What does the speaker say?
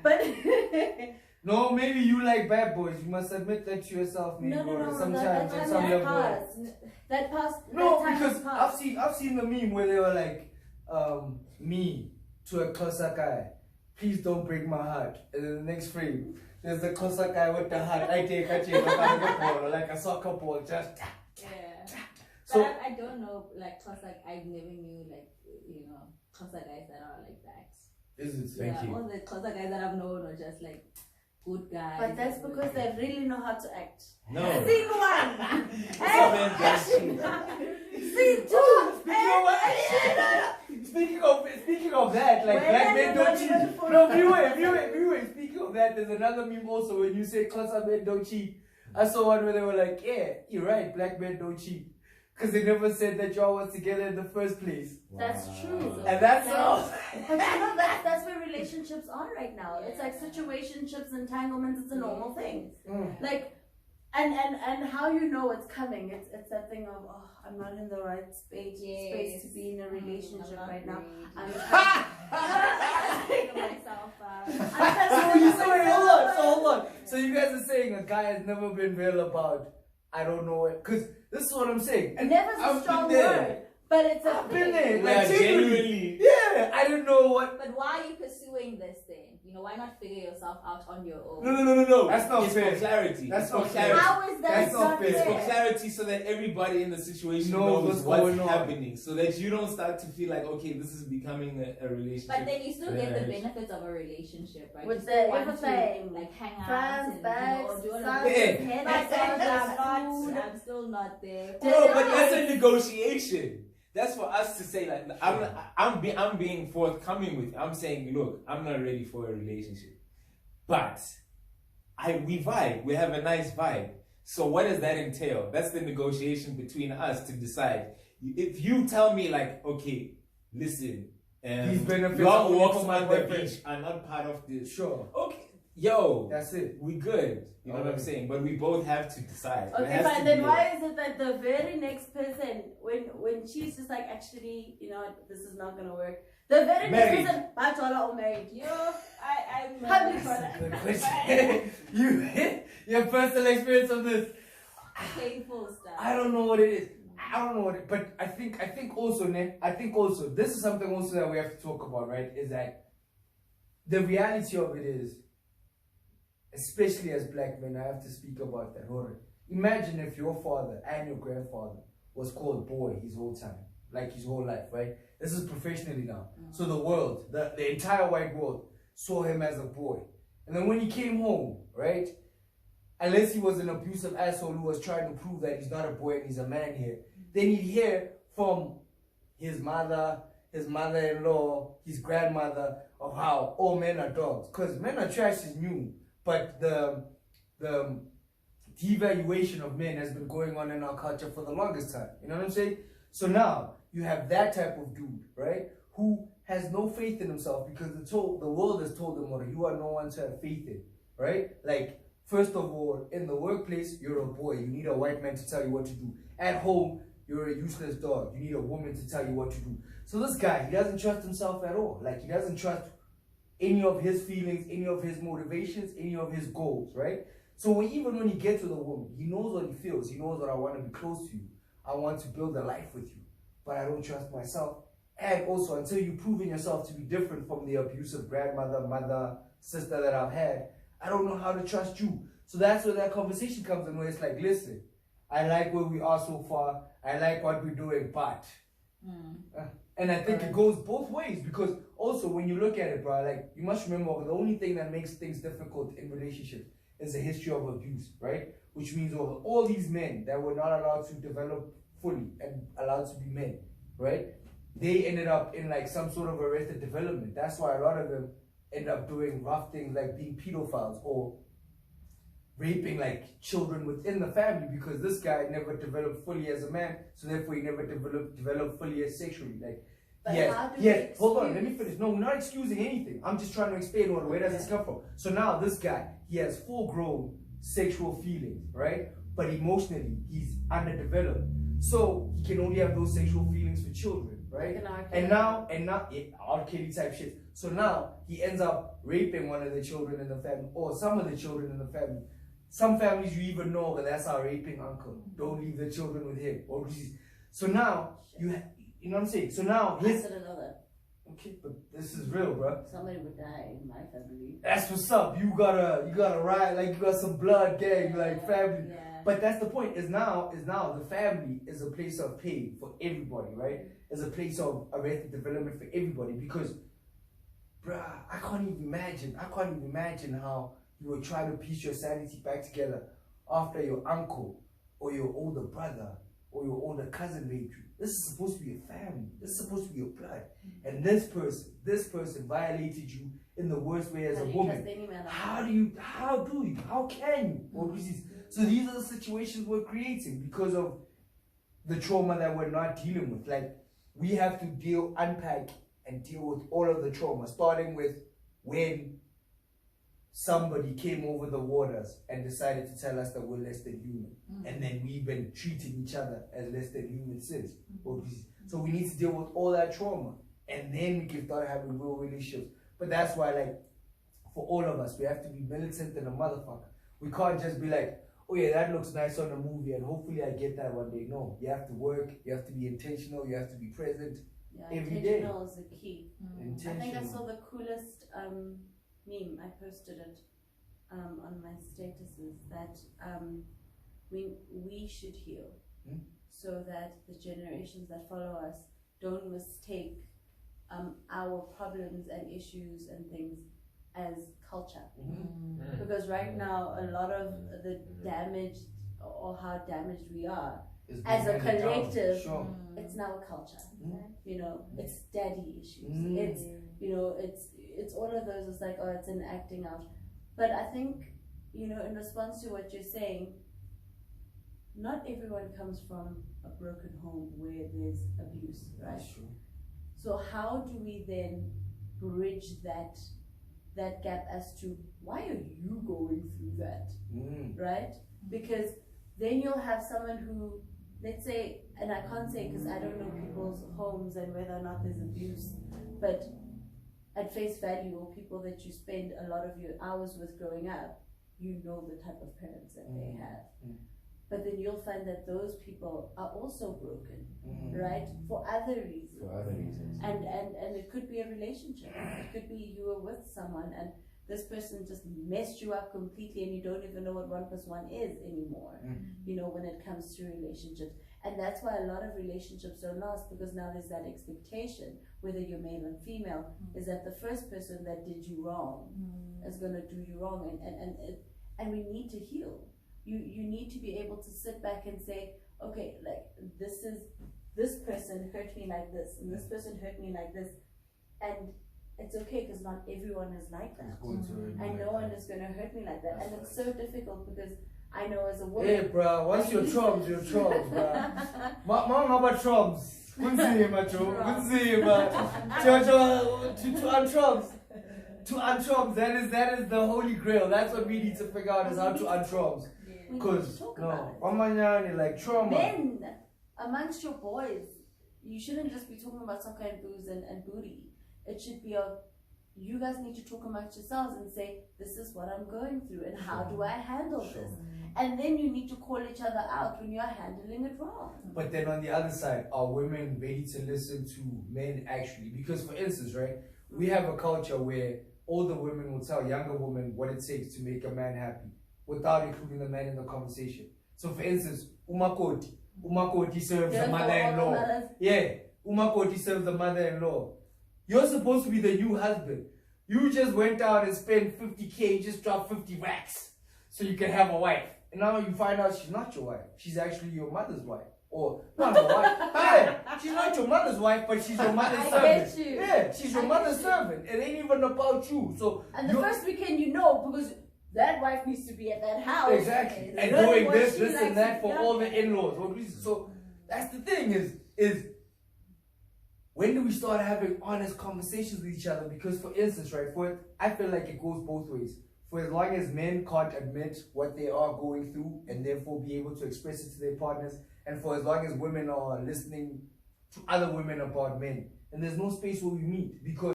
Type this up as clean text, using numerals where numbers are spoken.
But no, maybe you like bad boys. You must admit that to yourself, maybe. no. Sometimes That at some time level. passed. That passed. No, that time because passed. I've seen the meme where they were like, me to a Xhosa guy, please don't break my heart. And then the next frame, there's the Xhosa guy with the heart. I take a chain, like a soccer ball, just. Yeah. So But I don't know, like, cause like I never knew, like, you know, Xhosa guys that are like that. is it? Yeah, Thank you. all the Xhosa guys that I've known are just like good guys. But that's because they really know how to act. No. Scene one. Some men don't Scene two. Speaking of that, like When black men don't everybody cheat. went for No, it. viewers. Speaking of that, there's another meme also when you say Xhosa men don't cheat. I saw one where they were like, yeah, you're right, black men don't cheat. Because they never said that y'all was together in the first place. That's true. And that's all. But you know, that's where relationships are right now. It's like situationships, entanglements, it's a normal thing. Like, and how you know it's coming, it's that thing of, oh, I'm not in the right space to be in a relationship right now. I'm myself Hold on. So you guys are saying a guy has never been real about, I don't know it. Because this is what I'm saying. And never's a I've strong been there. word, but it's a I've been there. Yeah, Like, genuinely. Yeah, I don't know what. But why are you pursuing this thing? You know, why not figure yourself out on your own? No. That's not it's fair. for clarity. That's it's for not fair. clarity. How is that That's not not fair. It's for fair? clarity so that everybody in the situation Knows knows what's going what's on. happening. So that you don't start to feel like, okay, this is becoming a relationship. But then you still get the Yeah. benefits of a relationship, right? With You still the want to, everything. like hang out Friends, and bags, do all of sons, this. head But massages, I'm still not there. No, but that's a negotiation. That's for us to say, like, I'm being forthcoming with you. I'm saying, look, I'm not ready for a relationship. But we vibe. We have a nice vibe. So what does that entail? That's the negotiation between us to decide. If you tell me, like, okay, listen, These benefits long only walks for my on the boyfriend. beach are not part of this. Sure. Okay, yo, That's it. we good. You know what I'm saying? But we both have to decide. There Okay, has to fine. Then be why is it that the very next person, when she's just like, actually, you know, this is not gonna work. The very Married. next person, Bachelor or married. I'm Public Good question. Your personal experience of this. painful stuff. I don't know what it is. But I think also, this is something also that we have to talk about, right? Is that the reality of it is, especially as black men, I have to speak about that. Imagine if your father and your grandfather was called boy his whole time, like his whole life, right? This is professionally now. So the world, the entire white world saw him as a boy. And then when he came home, right? Unless he was an abusive asshole who was trying to prove that he's not a boy and he's a man here, then he'd hear from his mother, his mother-in-law, his grandmother of how all men are dogs. Because men are trash is new, but the devaluation of men has been going on in our culture for the longest time. You know what I'm saying? So now you have that type of dude, right? Who has no faith in himself because the world has told him, well, you are no one to have faith in, right? Like, first of all, in the workplace, you're a boy. You need a white man to tell you what to do. At home, you're a useless dog. You need a woman to tell you what to do. So this guy, he doesn't trust himself at all. Like, he doesn't trust any of his feelings, any of his motivations, any of his goals, right? So even when he gets with a woman, he knows what he feels. He knows that I want to be close to you. I want to build a life with you. But I don't trust myself. And also, until you've proven yourself to be different from the abusive grandmother, mother, sister that I've had, I don't know how to trust you. So that's where that conversation comes in, where it's like, listen, I like where we are so far. I like what we're doing, but... And I think it goes both ways, because also when you look at it, bro, like, you must remember the only thing that makes things difficult in relationships is the history of abuse, right? Which means all these men that were not allowed to develop fully and allowed to be men, right? They ended up in like some sort of arrested development. That's why a lot of them end up doing rough things like being pedophiles or raping like children within the family, because this guy never developed fully as a man, so therefore he never developed fully as sexually. Like, yes. Hold on, let me finish. No, we're not excusing anything. I'm just trying to explain where does this come from. So now this guy, he has full-grown sexual feelings, right? But emotionally, he's underdeveloped. So he can only have those sexual feelings for children, right? And now, yeah, R. Kelly type shit. So now he ends up raping one of the children in the family, or some of the children in the family. Some families you even know that that's our raping uncle. Don't leave the children with him. Or so now you know what I'm saying. So now I didn't know that. okay, but this is real, bro. Somebody would die in my family. That's what's up. You gotta ride like you got some blood gang, like family. Yeah. But that's the point. Is now the family is a place of pain for everybody, right? It's a place of arrested development for everybody because, bruh, I can't even imagine how you were trying to piece your sanity back together after your uncle or your older brother or your older cousin raped you. This is supposed to be your family. This is supposed to be your blood. And this person violated you in the worst way as a woman. How can you? Well, so these are the situations we're creating because of the trauma that we're not dealing with. Like, we have to unpack and deal with all of the trauma, starting with when somebody came over the waters and decided to tell us that we're less than human. And then we've been treating each other as less than human since. So we need to deal with all that trauma. And then we can start having real relationships. But that's why, like, for all of us, we have to be militant and a motherfucker. We can't just be like, oh yeah, that looks nice on a movie and hopefully I get that one day. No, you have to work, you have to be intentional, you have to be present every day. Intentional is the key. I think I saw the coolest meme. I posted it on my statuses that we should heal so that the generations that follow us don't mistake our problems and issues and things as culture. Because right now a lot of the damage or how damaged we are as a collective, it's now a culture. You know, it's daddy issues. It's, you know, it's all of those. It's like, oh, it's an acting out. But I think, you know, in response to what you're saying, not everyone comes from a broken home where there's abuse, right? That's true. So how do we then bridge that gap as to why are you going through that, right? Because then you'll have someone who, let's say, and I can't say because I don't know people's homes and whether or not there's abuse, but at face value, or people that you spend a lot of your hours with growing up, you know the type of parents that they have. But then you'll find that those people are also broken, right? For other reasons. And it could be a relationship. It could be you were with someone and this person just messed you up completely and you don't even know what 1 + 1 is anymore, you know, when it comes to relationships. And that's why a lot of relationships are lost, because now there's that expectation, whether you're male or female, is that the first person that did you wrong is going to do you wrong. And we need to heal. You need to be able to sit back and say, okay, like this person hurt me like this, and this person hurt me like this, and it's okay because not everyone is like that, and no one is going to hurt me like that. And it's so difficult because I know as a woman. Hey, bro, once you're trumps, bro. Mom, how about trumps? To untrumps. To untrumps, that is the holy grail. That's what we need to figure out, is how to untrumps. Because like trauma. Men amongst your boys, you shouldn't just be talking about soccer and booze and booty. It should be you guys need to talk amongst yourselves and say, this is what I'm going through and how do I handle this? And then you need to call each other out when you're handling it wrong. But then on the other side, are women ready to listen to men actually? Because for instance, right, we have a culture where older women will tell younger women what it takes to make a man happy without including the man in the conversation. So for instance, Umakoti serves the mother-in-law. Yeah, Umakoti serves the mother-in-law. You're supposed to be the new husband. You just went out and spent 50K, just dropped 50 racks so you can have a wife. And now you find out she's not your wife. She's actually your mother's wife. Or not your wife. Yeah, she's not your mother's wife, but she's your mother's servant. Get you. Yeah, she's your mother's servant. It ain't even about you. So and the first weekend, you know, because that wife needs to be at that house. Exactly. And doing this and that for all the in-laws. So that's the thing is when do we start having honest conversations with each other? Because for instance, right, I feel like it goes both ways. For as long as men can't admit what they are going through and therefore be able to express it to their partners, and for as long as women are listening to other women about men, and there's no space where we meet, because